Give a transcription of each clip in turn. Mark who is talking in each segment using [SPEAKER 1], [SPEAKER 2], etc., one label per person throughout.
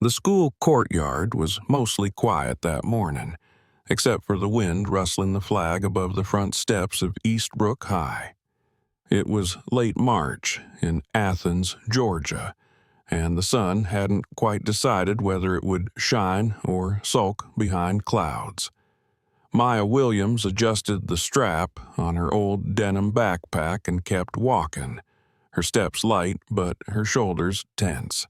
[SPEAKER 1] The school courtyard was mostly quiet that morning, except for the wind rustling the flag above the front steps of Eastbrook High. It was late March in Athens, Georgia, and the sun hadn't quite decided whether it would shine or sulk behind clouds. Maya Williams adjusted the strap on her old denim backpack and kept walking, her steps light but her shoulders tense.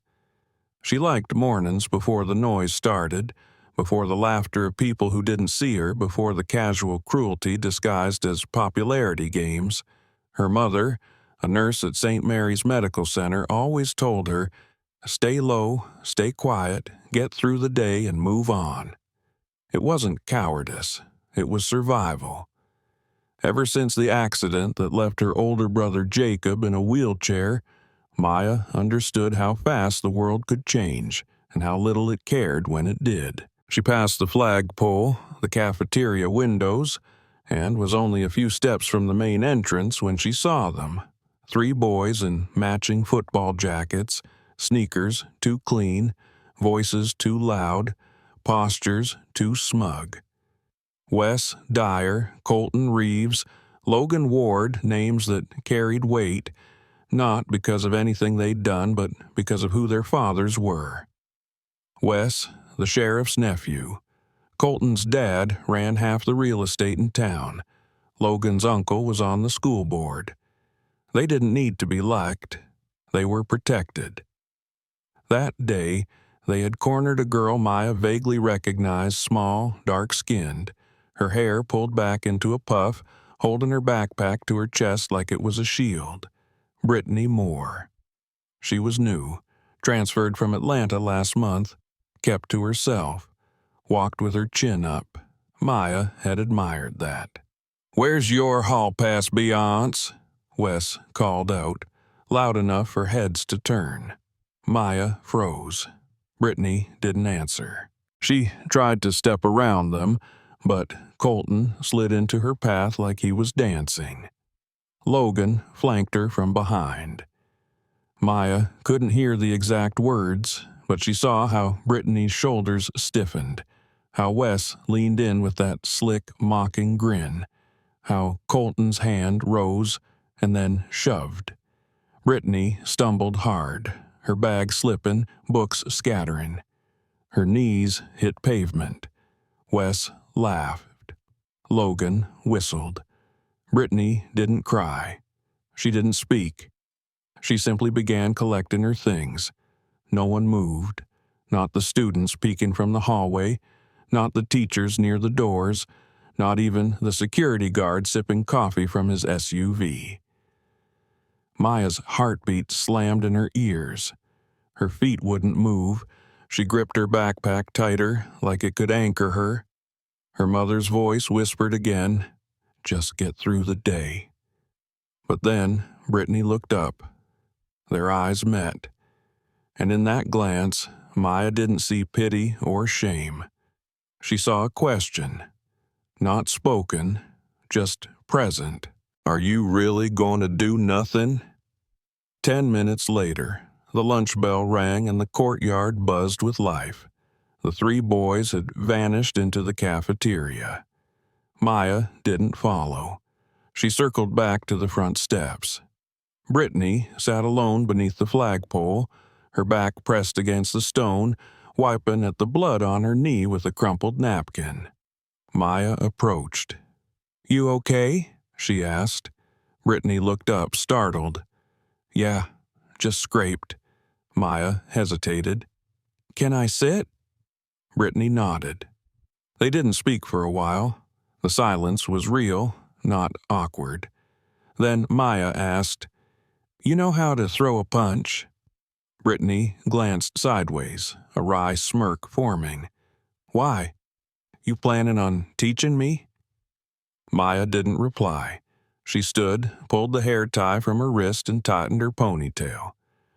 [SPEAKER 1] She liked mornings before the noise started, before the laughter of people who didn't see her, before the casual cruelty disguised as popularity games. Her mother, a nurse at St. Mary's Medical Center, always told her, "Stay low, stay quiet, get through the day and move on." It wasn't cowardice, it was survival. Ever since the accident that left her older brother Jacob in a wheelchair, Maya understood how fast the world could change and how little it cared when it did. She passed the flagpole, the cafeteria windows, and was only a few steps from the main entrance when she saw them. 3 boys in matching football jackets, sneakers too clean, voices too loud, postures too smug. Wes Dyer, Colton Reeves, Logan Ward, names that carried weight, not because of anything they'd done, but because of who their fathers were. Wes, the sheriff's nephew. Colton's dad ran half the real estate in town. Logan's uncle was on the school board. They didn't need to be liked. They were protected. That day, they had cornered a girl Maya vaguely recognized, small, dark-skinned, her hair pulled back into a puff, holding her backpack to her chest like it was a shield. Brittany Moore. She was new, transferred from Atlanta last month, kept to herself, walked with her chin up. Maya had admired that. "Where's your hall pass, Beyonce?" Wes called out, loud enough for heads to turn. Maya froze. Brittany didn't answer. She tried to step around them, but Colton slid into her path like he was dancing. Logan flanked her from behind. Maya couldn't hear the exact words, but she saw how Brittany's shoulders stiffened, how Wes leaned in with that slick, mocking grin, how Colton's hand rose and then shoved. Brittany stumbled hard, her bag slipping, books scattering. Her knees hit pavement. Wes laughed. Logan whistled. Brittany didn't cry. She didn't speak. She simply began collecting her things. No one moved. Not the students peeking from the hallway, not the teachers near the doors, not even the security guard sipping coffee from his SUV. Maya's heartbeat slammed in her ears. Her feet wouldn't move. She gripped her backpack tighter, like it could anchor her. Her mother's voice whispered again, "Just get through the day." But then Brittany looked up. Their eyes met. And in that glance, Maya didn't see pity or shame. She saw a question. Not spoken, just present. "Are you really going to do nothing?" 10 minutes later, the lunch bell rang and the courtyard buzzed with life. The 3 boys had vanished into the cafeteria. Maya didn't follow. She circled back to the front steps. Brittany sat alone beneath the flagpole, her back pressed against the stone, wiping at the blood on her knee with a crumpled napkin. Maya approached. "You okay?" she asked. Brittany looked up, startled. "Yeah, just scraped." Maya hesitated. "Can I sit?" Brittany nodded. They didn't speak for a while. The silence was real, not awkward. Then Maya asked, "You know how to throw a punch?" Brittany glanced sideways, a wry smirk forming. "Why? You planning on teaching me?" Maya didn't reply. She stood, pulled the hair tie from her wrist and tightened her ponytail.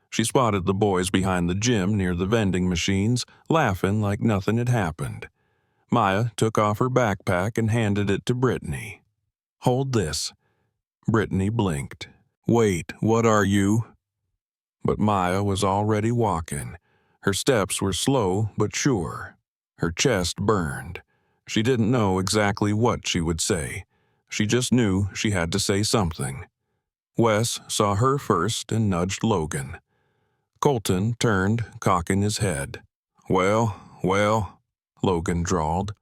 [SPEAKER 1] She spotted the boys behind the gym near the vending machines, laughing like nothing had happened. Maya took off her backpack and handed it to Brittany. "Hold this." Brittany blinked. "Wait, what are you?" But Maya was already walking, Her steps were slow but sure. Her chest burned. She didn't know exactly what she would say. She just knew she had to say something. Wes saw her first and nudged Logan. Colton turned, cocking his head. Well, Logan drawled.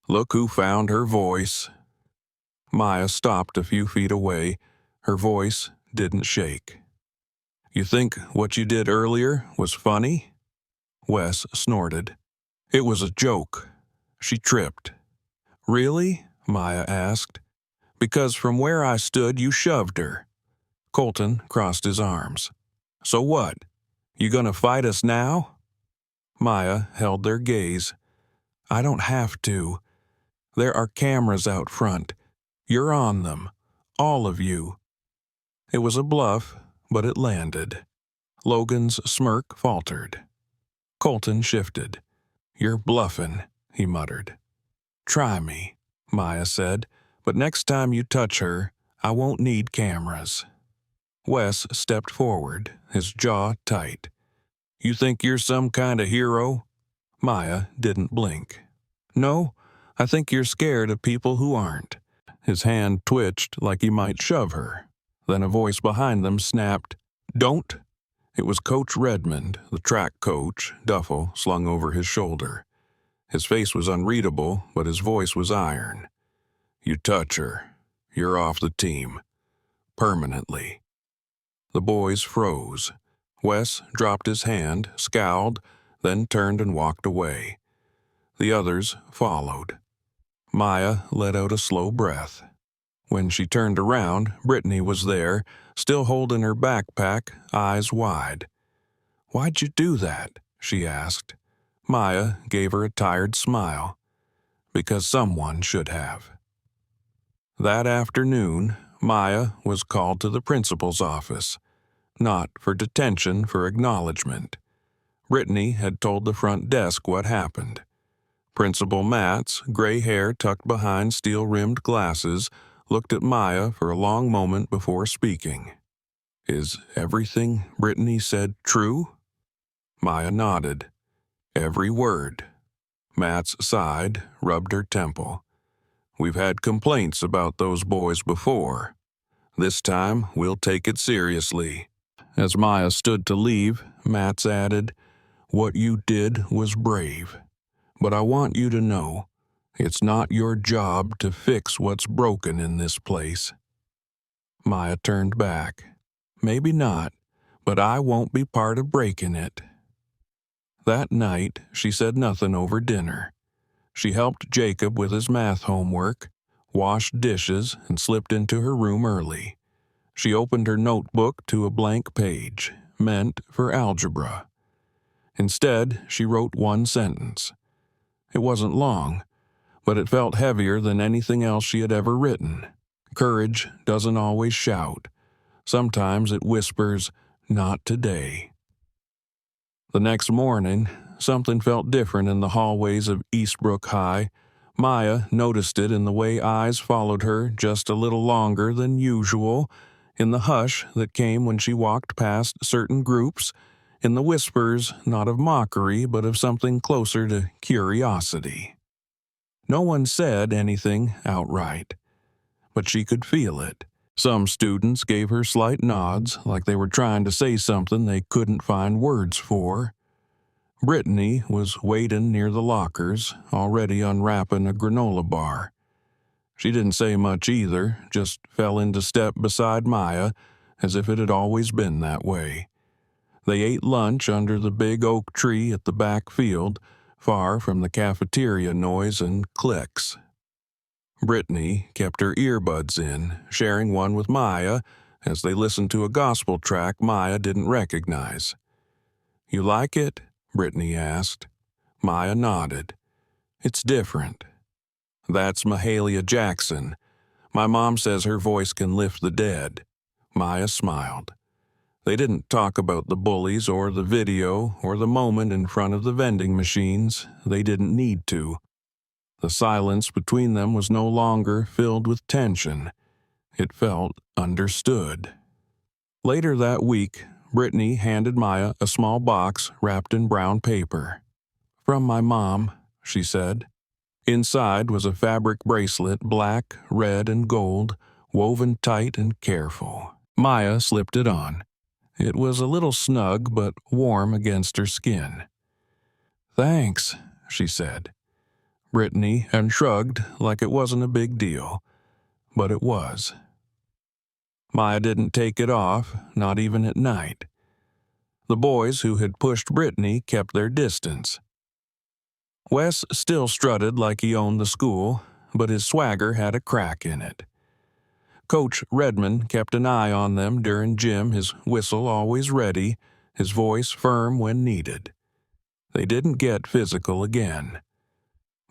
[SPEAKER 1] Look who found her voice. Maya stopped a few feet away. Her voice didn't shake. You think what you did earlier was funny? Wes snorted. It was a joke. She tripped. Really? Maya asked. Because from where I stood, you shoved her. Colton crossed his arms. So what? You gonna fight us now? Maya held their gaze. I don't have to. There are cameras out front. You're on them. All of you. It was a bluff, but it landed. Logan's smirk faltered. Colton shifted. You're bluffing, he muttered. Try me, Maya said, but next time you touch her, I won't need cameras. Wes stepped forward, his jaw tight. You think you're some kind of hero? Maya didn't blink. No, I think you're scared of people who aren't. His hand twitched like he might shove her. Then a voice behind them snapped, Don't! It was Coach Redmond, the track coach, duffel slung over his shoulder. His face was unreadable, but his voice was iron. You touch her, you're off the team. Permanently. The boys froze. Wes dropped his hand, scowled, then turned and walked away. The others followed. Maya let out a slow breath. When she turned around, Brittany was there, still holding her backpack, eyes wide. Why'd you do that? She asked. Maya gave her a tired smile. Because someone should have. That afternoon, Maya was called to the principal's office. Not for detention, for acknowledgement. Brittany had told the front desk what happened. Principal Matz, gray hair tucked behind steel-rimmed glasses, looked at Maya for a long moment before speaking. Is everything Brittany said true? Maya nodded. Every word. Matz sighed, rubbed her temple. We've had complaints about those boys before. This time, we'll take it seriously. As Maya stood to leave, Matz added, What you did was brave. But I want you to know, it's not your job to fix what's broken in this place. Maya turned back. Maybe not, but I won't be part of breaking it. That night, she said nothing over dinner. She helped Jacob with his math homework, washed dishes, and slipped into her room early. She opened her notebook to a blank page, meant for algebra. Instead, she wrote one sentence. It wasn't long, but it felt heavier than anything else she had ever written. Courage doesn't always shout. Sometimes it whispers, not today. The next morning, something felt different in the hallways of Eastbrook High. Maya noticed it in the way eyes followed her just a little longer than usual, in the hush that came when she walked past certain groups, in the whispers not of mockery but of something closer to curiosity. No one said anything outright, but she could feel it. Some students gave her slight nods like they were trying to say something they couldn't find words for. Brittany was waiting near the lockers, already unwrapping a granola bar. She didn't say much either, just fell into step beside Maya, as if it had always been that way. They ate lunch under the big oak tree at the back field, far from the cafeteria noise and clicks. Brittany kept her earbuds in, sharing one with Maya, as they listened to a gospel track Maya didn't recognize. You like it? Brittany asked. Maya nodded. It's different. That's Mahalia Jackson. My mom says her voice can lift the dead. Maya smiled. They didn't talk about the bullies or the video or the moment in front of the vending machines. They didn't need to. The silence between them was no longer filled with tension. It felt understood. Later that week, Brittany handed Maya a small box wrapped in brown paper. "From my mom," she said. Inside was a fabric bracelet, black, red, and gold, woven tight and careful. Maya slipped it on. It was a little snug but warm against her skin. "Thanks," she said. Brittany shrugged like it wasn't a big deal, but it was. Maya didn't take it off, not even at night. The boys who had pushed Brittany kept their distance. Wes still strutted like he owned the school, but his swagger had a crack in it. Coach Redmond kept an eye on them during gym, his whistle always ready, his voice firm when needed. They didn't get physical again.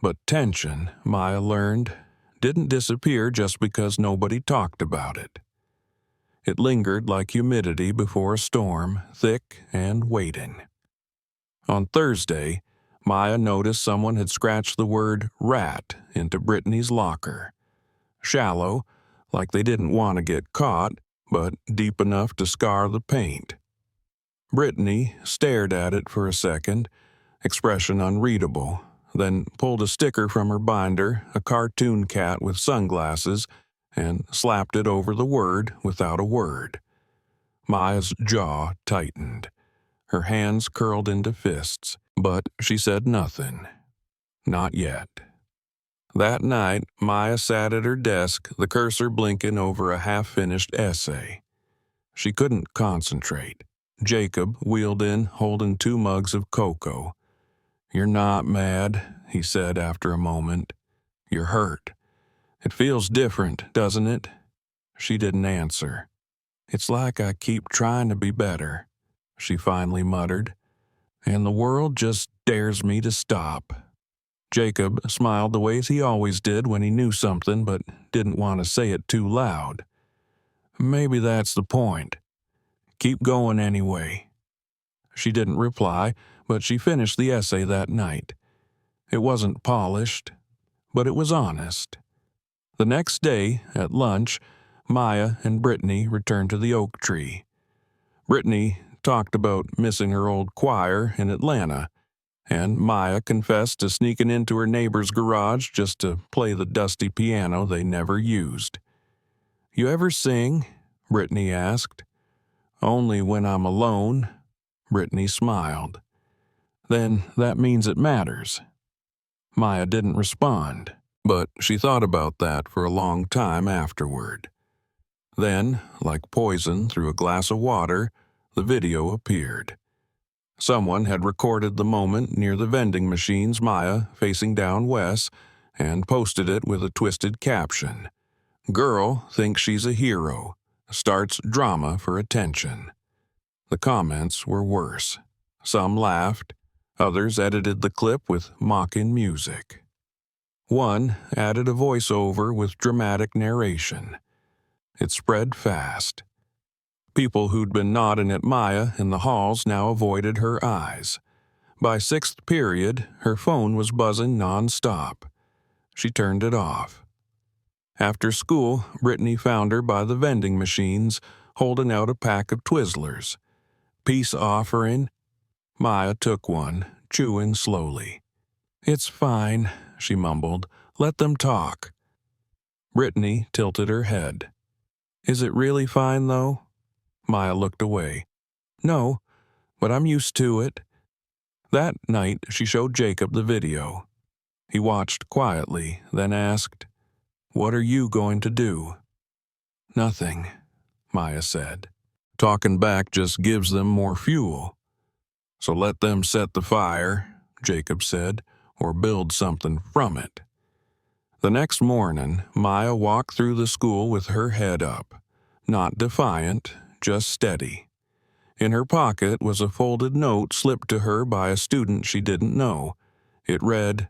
[SPEAKER 1] But tension, Maya learned, didn't disappear just because nobody talked about it. It lingered like humidity before a storm, thick and waiting. On Thursday, Maya noticed someone had scratched the word rat into Brittany's locker. Shallow, like they didn't want to get caught, but deep enough to scar the paint. Brittany stared at it for a second, expression unreadable, then pulled a sticker from her binder, a cartoon cat with sunglasses, and slapped it over the word without a word. Maya's jaw tightened. Her hands curled into fists, but she said nothing. Not yet. That night, Maya sat at her desk, the cursor blinking over a half-finished essay. She couldn't concentrate. Jacob wheeled in, holding 2 mugs of cocoa. "You're not mad," he said after a moment. "You're hurt. It feels different, doesn't it?" She didn't answer. "It's like I keep trying to be better," she finally muttered, "and the world just dares me to stop." Jacob smiled the ways he always did when he knew something but didn't want to say it too loud. "Maybe that's the point. Keep going anyway." She didn't reply, but she finished the essay that night. It wasn't polished, but it was honest. The next day, at lunch, Maya and Brittany returned to the oak tree. Brittany talked about missing her old choir in Atlanta, and Maya confessed to sneaking into her neighbor's garage just to play the dusty piano they never used. "You ever sing?" Brittany asked. "Only when I'm alone," Brittany smiled. "Then that means it matters." Maya didn't respond, but she thought about that for a long time afterward. Then, like poison through a glass of water, the video appeared. Someone had recorded the moment near the vending machines, Maya facing down Wes, and posted it with a twisted caption. "Girl thinks she's a hero, starts drama for attention." The comments were worse. Some laughed, others edited the clip with mocking music. One added a voiceover with dramatic narration. It spread fast. People who'd been nodding at Maya in the halls now avoided her eyes. By 6th period, her phone was buzzing non-stop. She turned it off. After school, Brittany found her by the vending machines, holding out a pack of Twizzlers. "Peace offering?" Maya took one, chewing slowly. "It's fine," she mumbled. "Let them talk." Brittany tilted her head. "Is it really fine, though?" Maya looked away. "No, but I'm used to it." That night, she showed Jacob the video. He watched quietly, then asked, "What are you going to do?" "Nothing," Maya said. "Talking back just gives them more fuel." "So let them set the fire," Jacob said, "or build something from it." The next morning, Maya walked through the school with her head up. Not defiant, just steady. In her pocket was a folded note slipped to her by a student she didn't know. It read,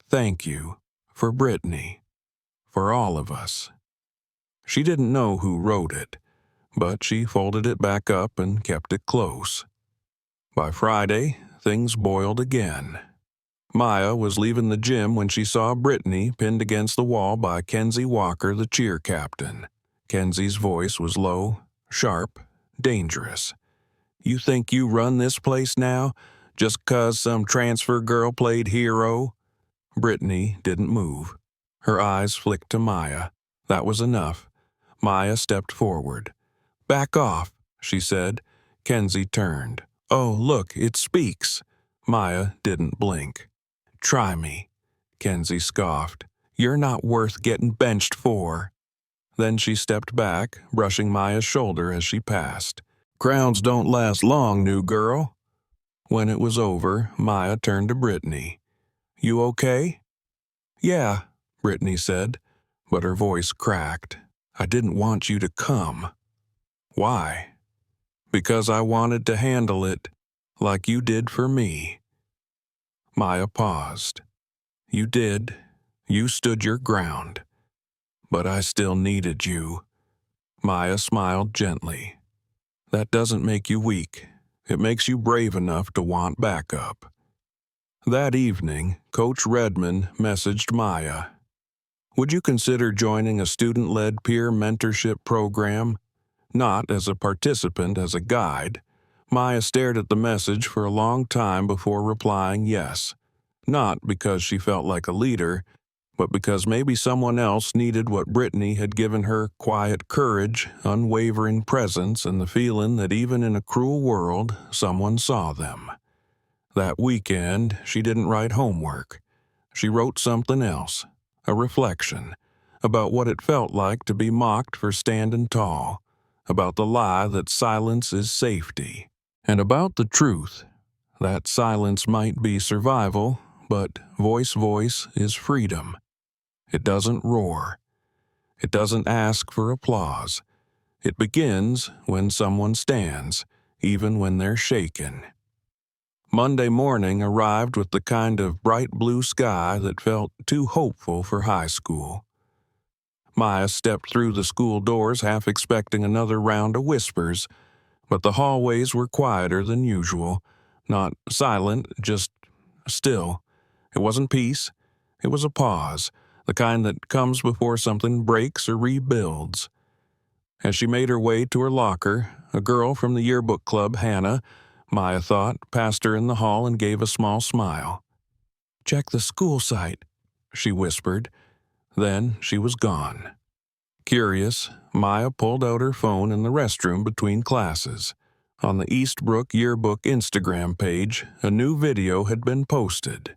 [SPEAKER 1] "Thank you, for Brittany, for all of us." She didn't know who wrote it, but she folded it back up and kept it close. By Friday, things boiled again. Maya was leaving the gym when she saw Brittany pinned against the wall by Kenzie Walker, the cheer captain. Kenzie's voice was low, sharp, dangerous. You think you run this place now, just 'cause some transfer girl played hero?" Brittany didn't move. Her eyes flicked to Maya. That was enough. Maya stepped forward. "Back off," she said. Kenzie turned. "Oh, look, it speaks." Maya didn't blink. "Try me," Kenzie scoffed. "You're not worth getting benched for." Then she stepped back, brushing Maya's shoulder as she passed. "Crowds don't last long, new girl." When it was over, Maya turned to Brittany. "You okay?" "Yeah," Brittany said, but her voice cracked. "I didn't want you to come." "Why?" "Because I wanted to handle it like you did for me." Maya paused. "You did. You stood your ground. But I still needed you." Maya smiled gently. "That doesn't make you weak. It makes you brave enough to want backup." That evening, Coach Redmond messaged Maya. "Would you consider joining a student-led peer mentorship program?" Not as a participant, as a guide. Maya stared at the message for a long time before replying yes. Not because she felt like a leader, but because maybe someone else needed what Brittany had given her: quiet courage, unwavering presence, and the feeling that even in a cruel world, someone saw them. That weekend, she didn't write homework. She wrote something else, a reflection, about what it felt like to be mocked for standing tall, about the lie that silence is safety, and about the truth that silence might be survival, but voice is freedom. It doesn't roar. It doesn't ask for applause. It begins when someone stands, even when they're shaken. Monday morning arrived with the kind of bright blue sky that felt too hopeful for high school. Maya stepped through the school doors half expecting another round of whispers, but the hallways were quieter than usual. Not silent, just still. It wasn't peace. It was a pause, the kind that comes before something breaks or rebuilds. As she made her way to her locker, a girl from the yearbook club, Hannah, Maya thought, passed her in the hall and gave a small smile. "Check the school site," she whispered. Then she was gone. Curious, Maya pulled out her phone in the restroom between classes. On the Eastbrook Yearbook Instagram page, a new video had been posted.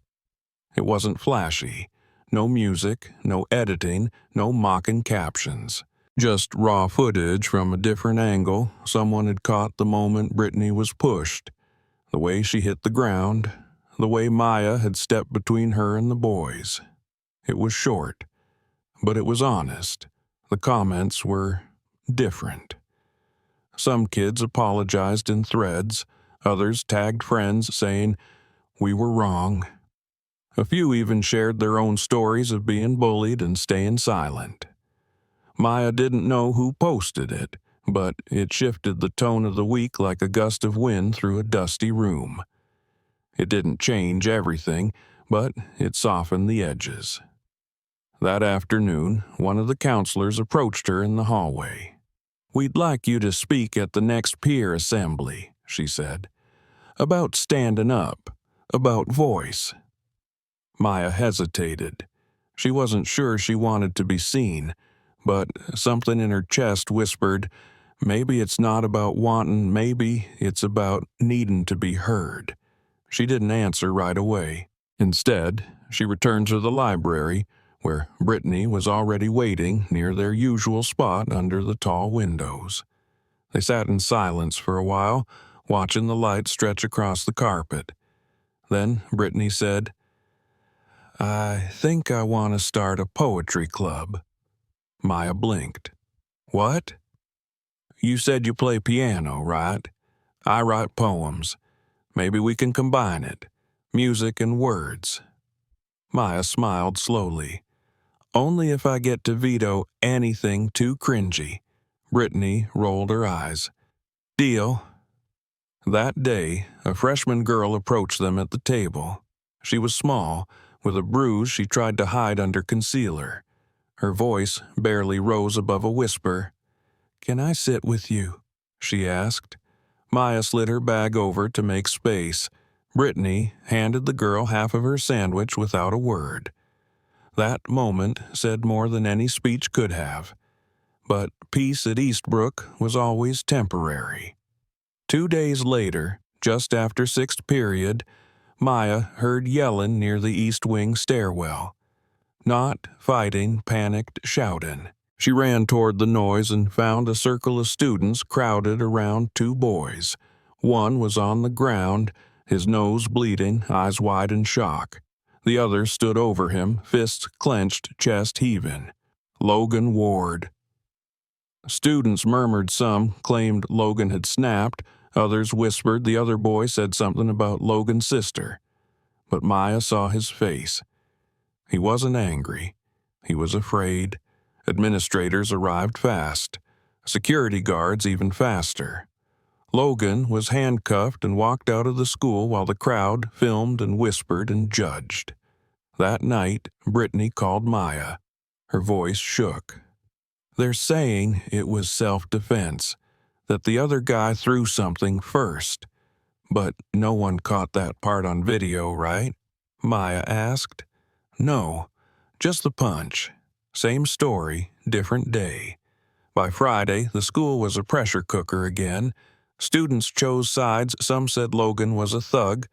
[SPEAKER 1] It wasn't flashy. No music, no editing, no mocking captions. Just raw footage from a different angle. Someone had caught the moment Brittany was pushed, the way she hit the ground, the way Maya had stepped between her and the boys. It was short, but it was honest. The comments were different. Some kids apologized in threads. Others tagged friends saying, "We were wrong." A few even shared their own stories of being bullied and staying silent. Maya didn't know who posted it, but it shifted the tone of the week like a gust of wind through a dusty room. It didn't change everything, but it softened the edges. That afternoon, one of the counselors approached her in the hallway. "We'd like you to speak at the next peer assembly," she said. "About standing up, about voice." Maya hesitated. She wasn't sure she wanted to be seen, but something in her chest whispered, maybe it's not about wanting, maybe it's about needing to be heard. She didn't answer right away. Instead, she returned to the library, where Brittany was already waiting near their usual spot under the tall windows. They sat in silence for a while, watching the light stretch across the carpet. Then Brittany said, "I think I want to start a poetry club." Maya blinked. "What?" "You said you play piano, right? I write poems. Maybe we can combine it. Music and words." Maya smiled slowly. "Only if I get to veto anything too cringy." Brittany rolled her eyes. "Deal." That day, a freshman girl approached them at the table. She was small, with a bruise she tried to hide under concealer. Her voice barely rose above a whisper. "Can I sit with you?" she asked. Maya slid her bag over to make space. Brittany handed the girl half of her sandwich without a word. That moment said more than any speech could have. But peace at Eastbrook was always temporary. 2 days later, just after sixth period, Maya heard yelling near the East Wing stairwell. Not fighting, panicked shouting. She ran toward the noise and found a circle of students crowded around 2 boys. One was on the ground, his nose bleeding, eyes wide in shock. The other stood over him, fists clenched, chest heaving. Logan Ward. Students murmured, some claimed Logan had snapped, others whispered the other boy said something about Logan's sister. But Maya saw his face. He wasn't angry. He was afraid. Administrators arrived fast. Security guards even faster. Logan was handcuffed and walked out of the school while the crowd filmed and whispered and judged. That night, Brittany called Maya. Her voice shook. They're saying it was self-defense, that the other guy threw something first. But no one caught that part on video, right? Maya asked. No, just the punch. Same story, different day. By Friday, the school was a pressure cooker again. Students chose sides. Some said Logan was a thug.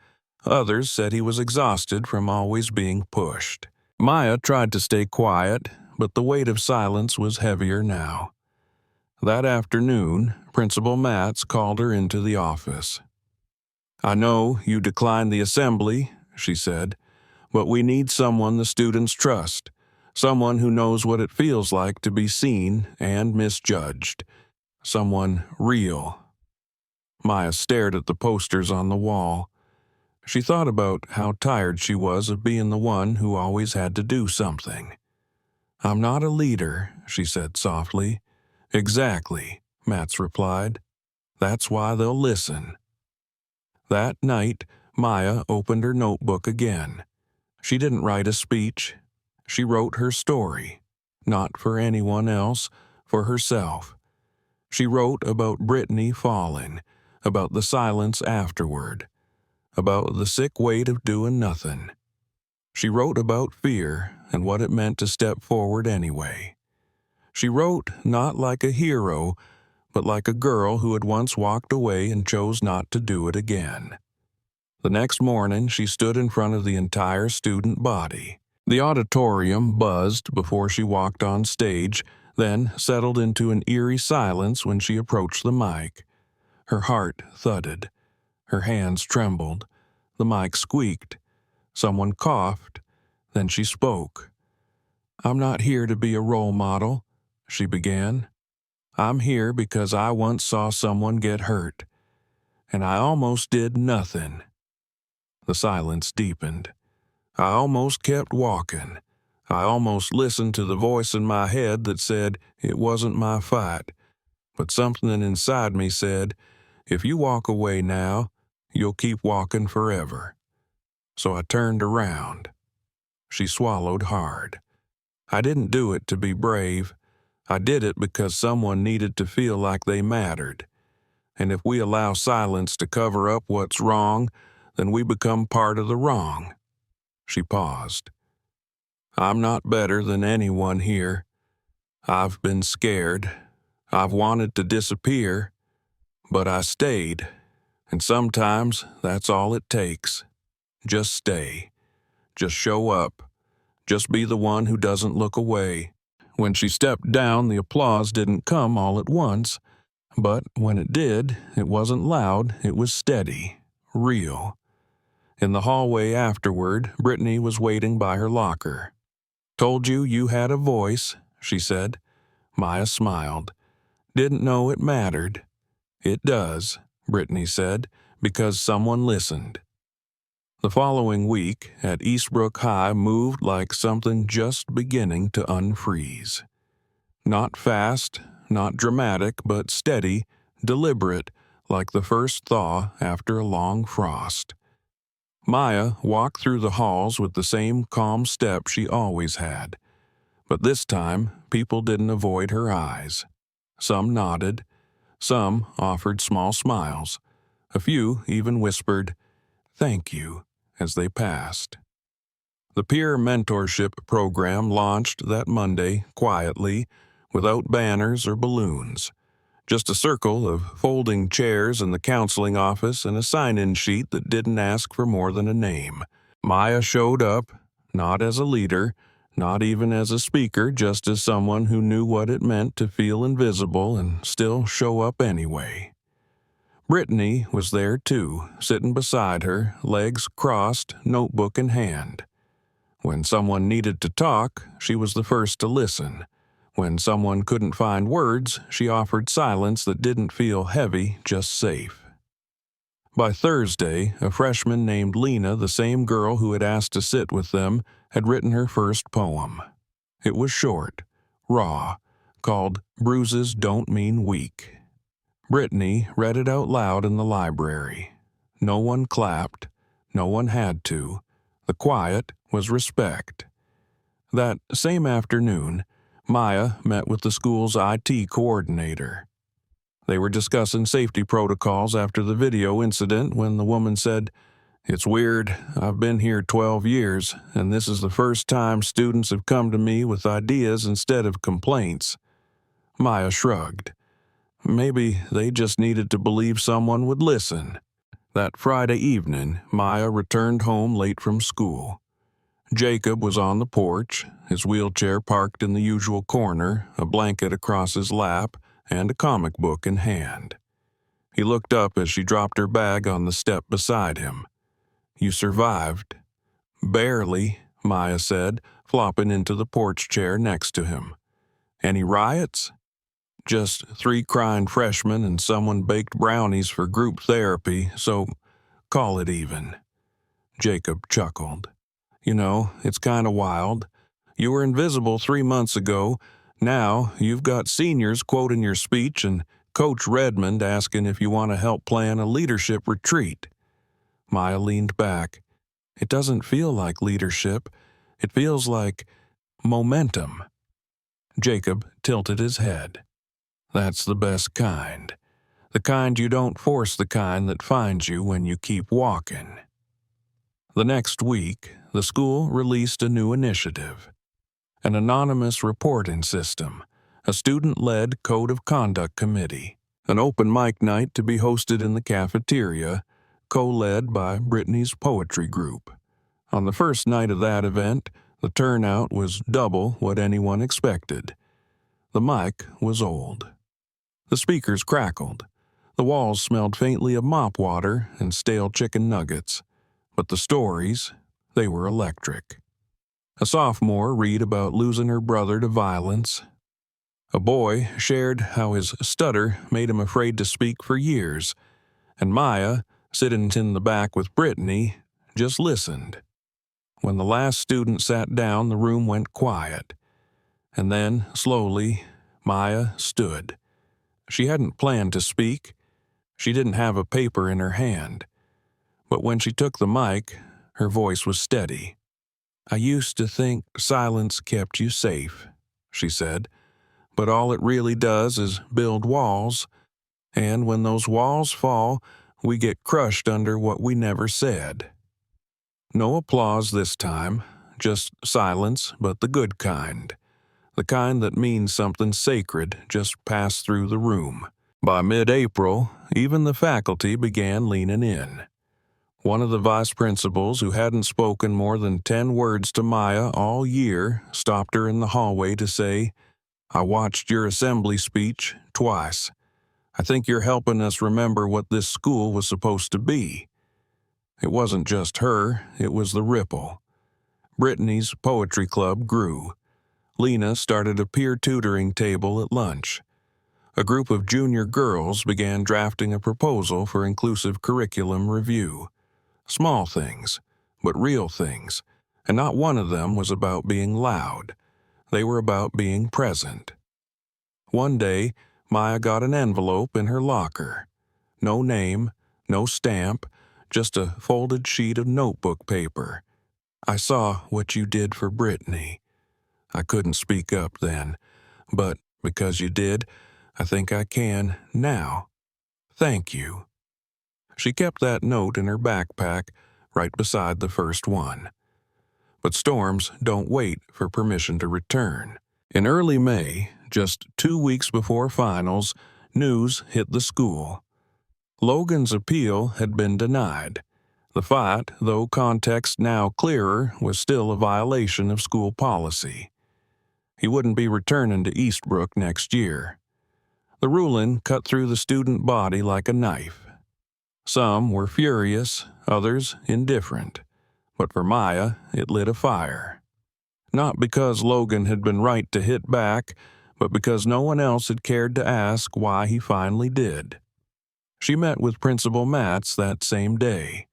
[SPEAKER 1] Others said he was exhausted from always being pushed. Maya tried to stay quiet, but the weight of silence was heavier now. That afternoon, Principal Matz called her into the office. I know you declined the assembly, she said, but we need someone the students trust, someone who knows what it feels like to be seen and misjudged, someone real. Maya stared at the posters on the wall. She thought about how tired she was of being the one who always had to do something. I'm not a leader, she said softly. Exactly, Matz replied. That's why they'll listen. That night, Maya opened her notebook again. She didn't write a speech. She wrote her story, not for anyone else, for herself. She wrote about Brittany falling, about the silence afterward, about the sick weight of doing nothing. She wrote about fear and what it meant to step forward anyway. She wrote not like a hero, but like a girl who had once walked away and chose not to do it again. The next morning, she stood in front of the entire student body. The auditorium buzzed before she walked on stage, then settled into an eerie silence when she approached the mic. Her heart thudded. Her hands trembled. The mic squeaked. Someone coughed. Then she spoke. I'm not here to be a role model, she began. I'm here because I once saw someone get hurt, and I almost did nothing. The silence deepened. I almost kept walking. I almost listened to the voice in my head that said it wasn't my fight, but something inside me said, if you walk away now, you'll keep walking forever. So I turned around. She swallowed hard. I didn't do it to be brave. I did it because someone needed to feel like they mattered. And if we allow silence to cover up what's wrong, then we become part of the wrong. She paused. I'm not better than anyone here. I've been scared. I've wanted to disappear, but I stayed. And sometimes that's all it takes. Just stay. Just show up. Just be the one who doesn't look away. When she stepped down, the applause didn't come all at once, but when it did, it wasn't loud, it was steady, real. In the hallway afterward, Brittany was waiting by her locker. Told you had a voice, she said. Maya smiled. Didn't know it mattered. It does, Brittany said, because someone listened. The following week, at Eastbrook High moved like something just beginning to unfreeze. Not fast, not dramatic, but steady, deliberate, like the first thaw after a long frost. Maya walked through the halls with the same calm step she always had. But this time, people didn't avoid her eyes. Some nodded. Some offered small smiles. A few even whispered, "Thank you," as they passed. The peer mentorship program launched that Monday quietly, without banners or balloons. Just a circle of folding chairs in the counseling office and a sign-in sheet that didn't ask for more than a name. Maya showed up, not as a leader, not even as a speaker, just as someone who knew what it meant to feel invisible and still show up anyway. Brittany was there too, sitting beside her, legs crossed, notebook in hand. When someone needed to talk, she was the first to listen. When someone couldn't find words, she offered silence that didn't feel heavy, just safe. By Thursday, a freshman named Lena, the same girl who had asked to sit with them, had written her first poem. It was short, raw, called "Bruises Don't Mean Weak." Brittany read it out loud in the library. No one clapped. No one had to. The quiet was respect. That same afternoon, Maya met with the school's IT coordinator. They were discussing safety protocols after the video incident when the woman said, "It's weird. I've been here 12 years, and this is the first time students have come to me with ideas instead of complaints." Maya shrugged. Maybe they just needed to believe someone would listen. That Friday evening, Maya returned home late from school. Jacob was on the porch, his wheelchair parked in the usual corner, a blanket across his lap, and a comic book in hand. He looked up as she dropped her bag on the step beside him. "You survived." "Barely," Maya said, flopping into the porch chair next to him. "Any riots?" "Just 3 crying freshmen and someone baked brownies for group therapy, so call it even." Jacob chuckled. "You know, it's kind of wild. You were invisible 3 months ago. Now you've got seniors quoting your speech and Coach Redmond asking if you want to help plan a leadership retreat." Maya leaned back. "It doesn't feel like leadership. It feels like momentum." Jacob tilted his head. "That's the best kind. The kind you don't force, the kind that finds you when you keep walking." The next week, the school released a new initiative. An anonymous reporting system, a student-led code of conduct committee, an open mic night to be hosted in the cafeteria, co-led by Brittany's poetry group. On the first night of that event, the turnout was double what anyone expected. The mic was old. The speakers crackled. The walls smelled faintly of mop water and stale chicken nuggets. But the stories, they were electric. A sophomore read about losing her brother to violence. A boy shared how his stutter made him afraid to speak for years. And Maya, sitting in the back with Brittany, just listened. When the last student sat down, the room went quiet. And then, slowly, Maya stood. She hadn't planned to speak. She didn't have a paper in her hand. But when she took the mic, her voice was steady. "I used to think silence kept you safe," she said. "But all it really does is build walls. And when those walls fall, we get crushed under what we never said." No applause this time, just silence, but the good kind. The kind that means something sacred just passed through the room. By mid-April, even the faculty began leaning in. One of the vice principals, who hadn't spoken more than 10 words to Maya all year, stopped her in the hallway to say, "I watched your assembly speech twice. I think you're helping us remember what this school was supposed to be." It wasn't just her, it was the ripple. Brittany's poetry club grew. Lena started a peer tutoring table at lunch. A group of junior girls began drafting a proposal for inclusive curriculum review. Small things, but real things, and not one of them was about being loud. They were about being present. One day, Maya got an envelope in her locker. No name, no stamp, just a folded sheet of notebook paper. "I saw what you did for Brittany. I couldn't speak up then, but because you did, I think I can now. Thank you." She kept that note in her backpack right beside the first one. But storms don't wait for permission to return. In early May, just 2 weeks before finals, news hit the school. Logan's appeal had been denied. The fight, though context now clearer, was still a violation of school policy. He wouldn't be returning to Eastbrook next year. The ruling cut through the student body like a knife. Some were furious, others indifferent. But for Maya, it lit a fire. Not because Logan had been right to hit back, but because no one else had cared to ask why he finally did. She met with Principal Matz that same day.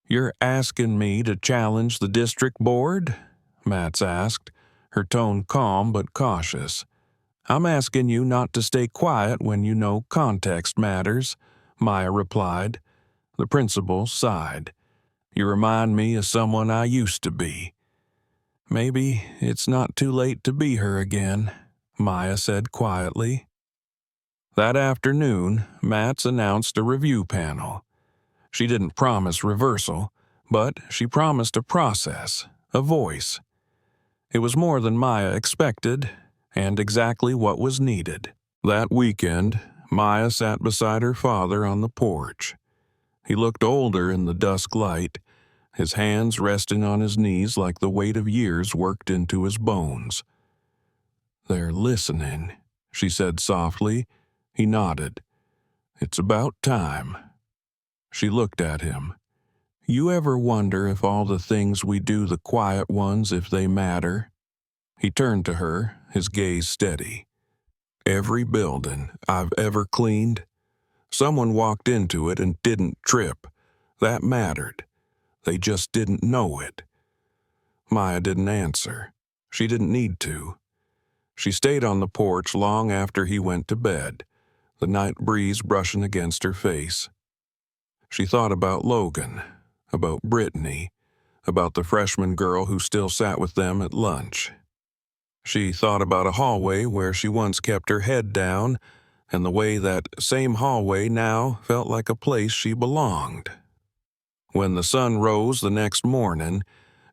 [SPEAKER 1] "You're asking me to challenge the district board?" Matz asked, her tone calm but cautious. "I'm asking you not to stay quiet when you know context matters," Maya replied. The principal sighed. "You remind me of someone I used to be." "Maybe it's not too late to be her again," Maya said quietly. That afternoon, Matz announced a review panel. She didn't promise reversal, but she promised a process, a voice. It was more than Maya expected, and exactly what was needed. That weekend, Maya sat beside her father on the porch. He looked older in the dusk light, his hands resting on his knees like the weight of years worked into his bones. "They're listening," she said softly. He nodded. "It's about time." She looked at him. "You ever wonder if all the things we do, the quiet ones, if they matter?" He turned to her, his gaze steady. "Every building I've ever cleaned, someone walked into it and didn't trip. That mattered. They just didn't know it." Maya didn't answer. She didn't need to. She stayed on the porch long after he went to bed, the night breeze brushing against her face. She thought about Logan, about Brittany, about the freshman girl who still sat with them at lunch. She thought about a hallway where she once kept her head down, and the way that same hallway now felt like a place she belonged. When the sun rose the next morning,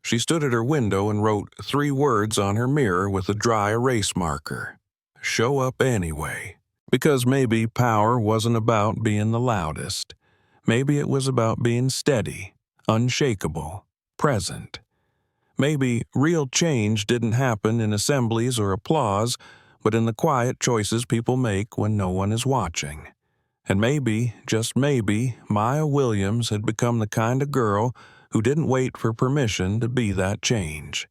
[SPEAKER 1] she stood at her window and wrote 3 words on her mirror with a dry erase marker. "Show up anyway." Because maybe power wasn't about being the loudest. Maybe it was about being steady, unshakable, present. Maybe real change didn't happen in assemblies or applause, but in the quiet choices people make when no one is watching. And maybe, just maybe, Maya Williams had become the kind of girl who didn't wait for permission to be that change.